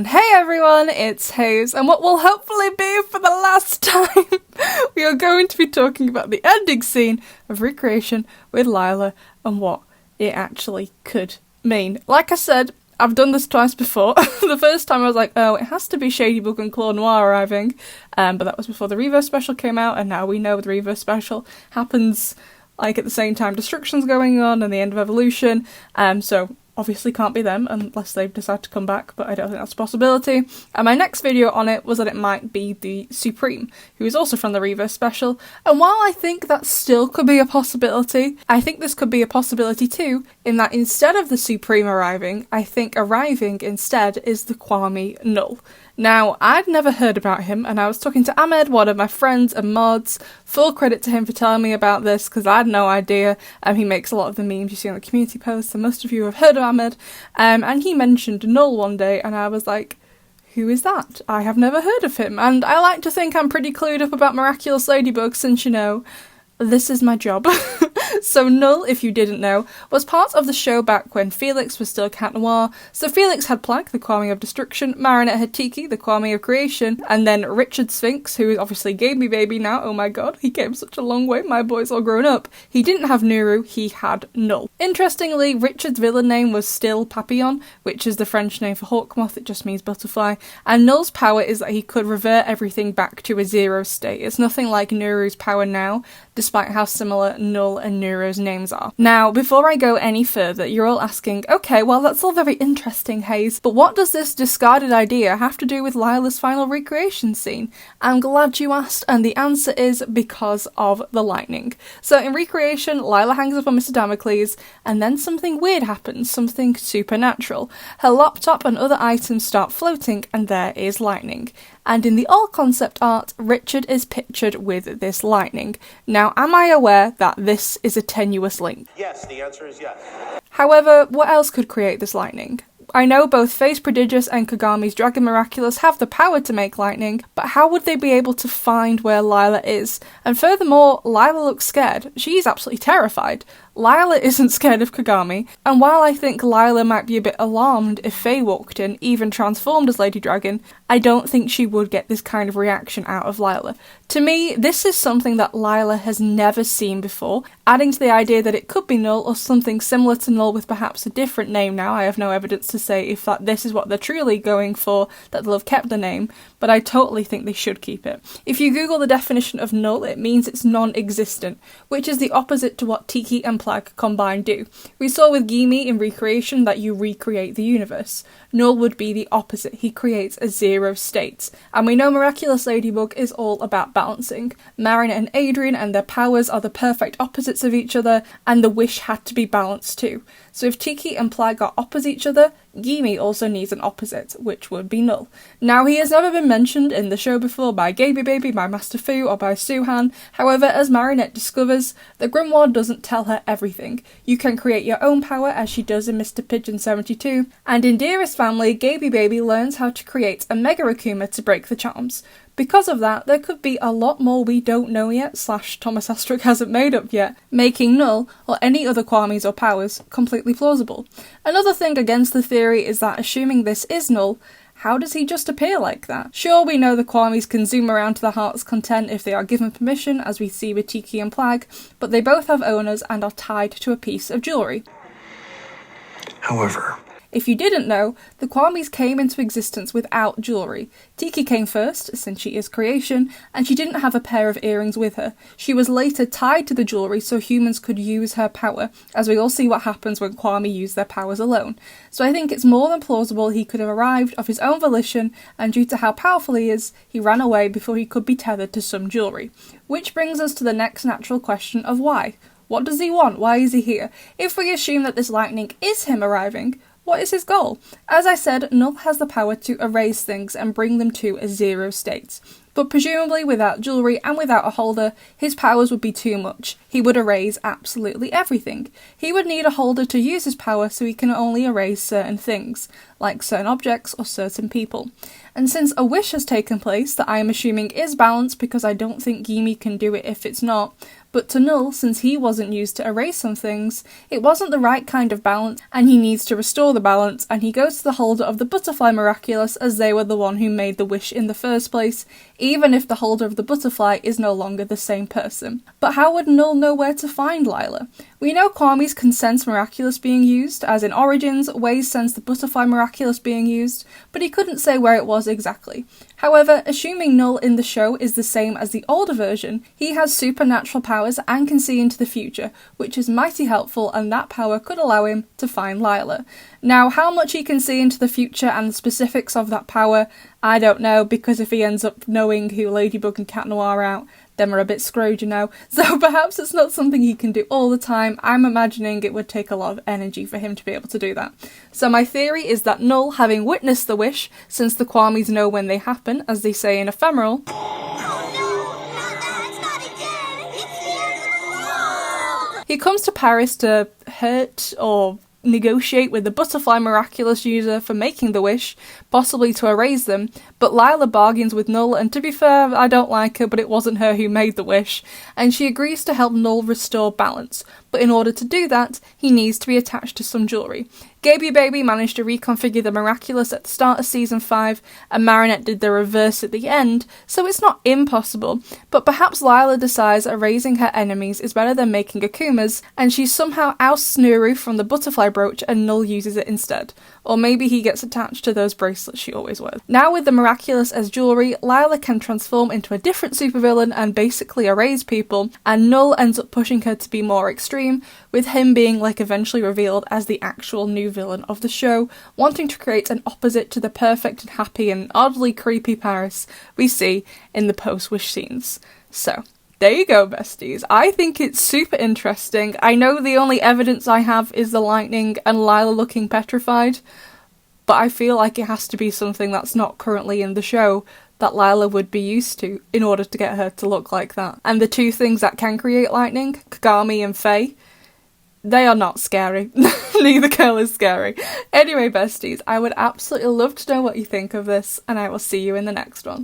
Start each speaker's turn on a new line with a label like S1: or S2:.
S1: Hey everyone, it's Hayes, and what will hopefully be for the last time, we are going to be talking about the ending scene of Recreation with Lyla and what it actually could mean. Like I said, I've done this twice before. The first time I was like, oh, it has to be Ladybug and Claw Noir arriving, but that was before the Reverse special came out, and now we know the Reverse special happens like at the same time Destruction's going on and the end of Evolution, so obviously can't be them unless they decide to come back, but I don't think that's a possibility. And my next video on it was that it might be the Supreme, who is also from the Reverse special, and while I think that still could be a possibility, I think this could be a possibility too, in that instead of the Supreme arriving, I think arriving instead is the Kwami Null. Now, I'd never heard about him, and I was talking to Ahmed, one of my friends and mods. Full credit to him for telling me about this, because I had no idea. He makes a lot of the memes you see on the community posts, and most of you have heard of Ahmed. And he mentioned Null one day, and I was like, who is that? I have never heard of him. And I like to think I'm pretty clued up about Miraculous Ladybug, since, you know, this is my job. So Null, if you didn't know, was part of the show back when Felix was still Cat Noir. So Felix had Plague, the Kwami of Destruction, Marinette had Tiki, the Kwami of Creation, and then Richard Sphinx, who is obviously Gaby Baby now. Oh my god, he came such a long way, my boy's all grown up. He didn't have Nuru, he had Null. Interestingly, Richard's villain name was still Papillon, which is the French name for Hawkmoth, it just means butterfly, and Null's power is that he could revert everything back to a zero state. It's nothing like Nuru's power now, despite how similar Null and Nuru's names are. Now, before I go any further, you're all asking, okay, well that's all very interesting, Hayes, but what does this discarded idea have to do with Lyla's final recreation scene? I'm glad you asked, and the answer is because of the lightning. So in Recreation, Lyla hangs up on Mr. Damocles, and then something weird happens, something supernatural. Her laptop and other items start floating, and there is lightning. And in the old concept art, Richard is pictured with this lightning. Now, am I aware that this is a tenuous link?
S2: Yes, the answer is yes.
S1: However, what else could create this lightning? I know both Face Prodigious and Kagami's Dragon Miraculous have the power to make lightning, but how would they be able to find where Lyla is? And furthermore, Lyla looks scared. She's absolutely terrified. Lyla isn't scared of Kagami, and while I think Lyla might be a bit alarmed if Faye walked in, even transformed as Lady Dragon, I don't think she would get this kind of reaction out of Lyla. To me, this is something that Lyla has never seen before, adding to the idea that it could be Null or something similar to Null with perhaps a different name now. I have no evidence to say if this is what they're truly going for, that they'll have kept the name, but I totally think they should keep it. If you Google the definition of Null, it means it's non-existent, which is the opposite to what Tiki and Plague combined do. We saw with Gimi in Recreation that you recreate the universe. Null would be the opposite, he creates a zero state. And we know Miraculous Ladybug is all about balancing. Marinette and Adrian and their powers are the perfect opposites of each other, and the wish had to be balanced too. So if Tiki and Plague are opposite each other, Gimi also needs an opposite, which would be Null. Now, he has never been mentioned in the show before by Gaby Baby, by Master Fu, or by Suhan. However, as Marinette discovers, the Grimoire doesn't tell her everything. You can create your own power, as she does in Mr. Pigeon 72, and in Dearest Family, Gaby Baby learns how to create a Mega Akuma to break the charms. Because of that, there could be a lot more we don't know yet, / Thomas Astruc hasn't made up yet, making Null, or any other Kwamis or powers, completely plausible. Another thing against the theory is that assuming this is Null, how does he just appear like that? Sure, we know the Kwamis can zoom around to their heart's content if they are given permission, as we see with Tiki and Plague, but they both have owners and are tied to a piece of jewellery.
S2: However,
S1: if you didn't know, the Kwamis came into existence without jewellery. Tiki came first, since she is creation, and she didn't have a pair of earrings with her. She was later tied to the jewellery so humans could use her power, as we all see what happens when Kwami use their powers alone. So I think it's more than plausible he could have arrived of his own volition, and due to how powerful he is, he ran away before he could be tethered to some jewellery. Which brings us to the next natural question of why. What does he want? Why is he here? If we assume that this lightning is him arriving, what is his goal? As I said, Null has the power to erase things and bring them to a zero state. But presumably without jewellery and without a holder, his powers would be too much. He would erase absolutely everything. He would need a holder to use his power so he can only erase certain things, like certain objects or certain people. And since a wish has taken place that I am assuming is balanced because I don't think Gimi can do it if it's not, But to Null, since he wasn't used to erase some things, it wasn't the right kind of balance, and he needs to restore the balance, and he goes to the holder of the butterfly Miraculous as they were the one who made the wish in the first place, even if the holder of the butterfly is no longer the same person. But how would Null know where to find Lyla? We know Kwami's can sense Miraculous being used, as in Origins, Ways sense the butterfly Miraculous being used, but he couldn't say where it was exactly. However, assuming Null in the show is the same as the older version, he has supernatural powers and can see into the future, which is mighty helpful, and that power could allow him to find Lyla. Now, how much he can see into the future and the specifics of that power, I don't know, because if he ends up knowing who Ladybug and Cat Noir are out, then we're a bit screwed, you know. So perhaps it's not something he can do all the time. I'm imagining it would take a lot of energy for him to be able to do that. So my theory is that Null, having witnessed the wish, since the Kwamis know when they happen, as they say in Ephemeral, he comes to Paris to hurt or negotiate with the butterfly Miraculous user for making the wish, possibly to erase them, but Lyla bargains with Null, and to be fair, I don't like her, but it wasn't her who made the wish, and she agrees to help Null restore balance. But in order to do that, he needs to be attached to some jewellery. Gaby Baby managed to reconfigure the Miraculous at the start of Season 5, and Marinette did the reverse at the end, so it's not impossible, but perhaps Lyla decides erasing her enemies is better than making Akuma's, and she somehow ousts Nuru from the butterfly brooch and Null uses it instead. Or maybe he gets attached to those bracelets she always wears. Now with the Miraculous as jewellery, Lyla can transform into a different supervillain and basically erase people, and Null ends up pushing her to be more extreme, with him being eventually revealed as the actual new villain of the show, wanting to create an opposite to the perfect and happy and oddly creepy Paris we see in the post-wish scenes. So, there you go, besties. I think it's super interesting. I know the only evidence I have is the lightning and Lyla looking petrified, but I feel like it has to be something that's not currently in the show that Lyla would be used to in order to get her to look like that. And the two things that can create lightning, Kagami and Faye, they are not scary. Neither girl is scary. Anyway, besties, I would absolutely love to know what you think of this, and I will see you in the next one.